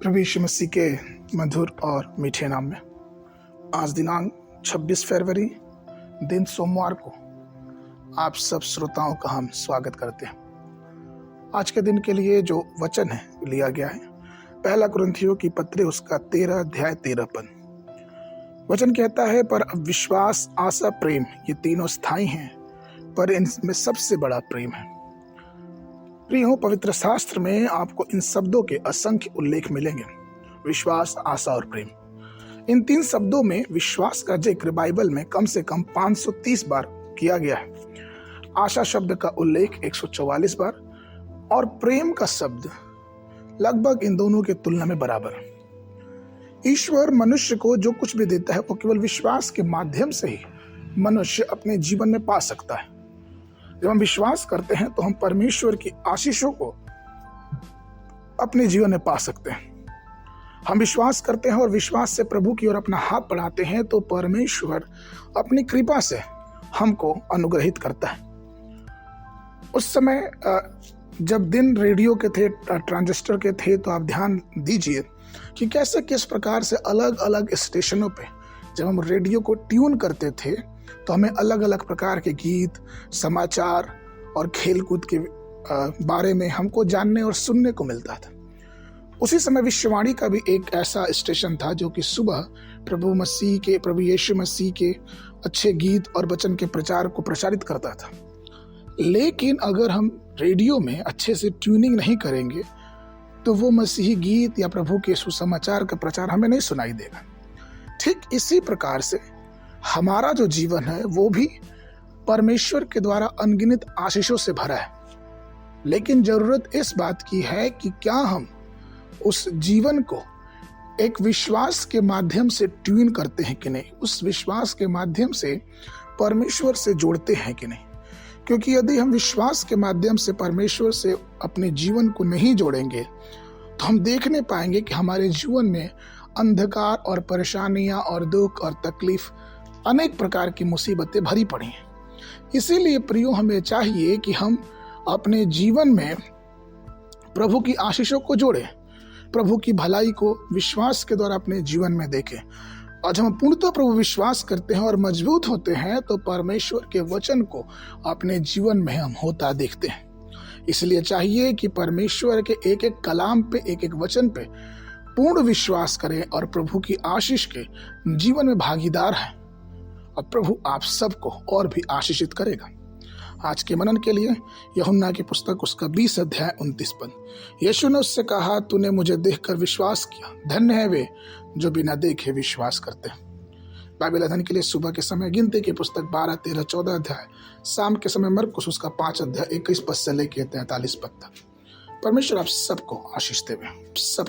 प्रभु यीशु मसीह के मधुर और मीठे नाम में आज दिनांक 26 फरवरी दिन सोमवार को आप सब श्रोताओं का हम स्वागत करते हैं। आज के दिन के लिए जो वचन है लिया गया है पहला कुरिन्थियों की पत्री उसका 13 अध्याय 13 पद। वचन कहता है, पर अब विश्वास, आशा, प्रेम ये तीनों स्थायी हैं, पर इनमें सबसे बड़ा प्रेम है। प्रियो, पवित्र शास्त्र में आपको इन शब्दों के असंख्य उल्लेख मिलेंगे, विश्वास, आशा और प्रेम। इन तीन शब्दों में विश्वास का जिक्र बाइबल में कम से कम 530 बार किया गया है। आशा शब्द का उल्लेख 144 बार और प्रेम का शब्द लगभग इन दोनों के तुलना में बराबर है। ईश्वर मनुष्य को जो कुछ भी देता है वो केवल विश्वास के माध्यम से ही मनुष्य अपने जीवन में पा सकता है। जब हम विश्वास करते हैं तो हम परमेश्वर की आशीषों को अपने जीवन में पा सकते हैं। हम विश्वास करते हैं और विश्वास से प्रभु की ओर अपना हाथ बढ़ाते हैं तो परमेश्वर अपनी कृपा से हमको अनुग्रहित करता है। उस समय जब दिन रेडियो के थे, ट्रांजिस्टर के थे, तो आप ध्यान दीजिए कि कैसे किस प्रकार से अलग अलग स्टेशनों पे जब हम रेडियो को ट्यून करते थे तो हमें अलग अलग प्रकार के गीत, समाचार और खेलकूद के बारे में हमको जानने और सुनने को मिलता था। उसी समय विश्ववाणी का भी एक ऐसा स्टेशन था जो कि सुबह प्रभु यीशु मसीह के अच्छे गीत और वचन के प्रचार को प्रचारित करता था। लेकिन अगर हम रेडियो में अच्छे से ट्यूनिंग नहीं करेंगे तो वो मसीही गीत या प्रभु के सुसमाचार का प्रचार हमें नहीं सुनाई देगा। ठीक इसी प्रकार से हमारा जो जीवन है वो भी परमेश्वर के द्वारा अनगिनत आशीषों से भरा है, लेकिन जरूरत इस बात की है कि क्या हम उस जीवन को एक विश्वास के माध्यम से ट्यून करते हैं कि नहीं, उस विश्वास के माध्यम से परमेश्वर से जोड़ते हैं कि नहीं। क्योंकि यदि हम विश्वास के माध्यम से परमेश्वर से अपने जीवन को नहीं जोड़ेंगे तो हम देखने पाएंगे कि हमारे जीवन में अंधकार और परेशानियां और दुख और तकलीफ, अनेक प्रकार की मुसीबतें भरी पड़ी हैं। इसीलिए प्रियो, हमें चाहिए कि हम अपने जीवन में प्रभु की आशीषों को जोड़ें, प्रभु की भलाई को विश्वास के द्वारा अपने जीवन में देखें। और जब हम पूर्णतः प्रभु विश्वास करते हैं और मजबूत होते हैं तो परमेश्वर के वचन को अपने जीवन में हम होता देखते हैं। इसलिए चाहिए कि परमेश्वर के एक एक कलाम पे, एक एक वचन पे पूर्ण विश्वास करें और प्रभु की आशीष के जीवन में भागीदार हैं, और प्रभु आप सबको और भी आशीषित करेगा। आज के मनन के लिए यूहन्ना की पुस्तक उसका 20 अध्याय 29 पद। यीशु ने उससे कहा, तूने मुझे देखकर विश्वास किया, धन्य है वे जो बिना देखे विश्वास करते हैं। बाइबल अध्ययन के लिए सुबह के समय गिनती की पुस्तक 12, 13, 14 अध्याय, शाम के समय मरकुस उसका 5 अध्याय 21 पद से लेकर 43 पद तक। परमेश्वर आप सबको आशीष देवे। सब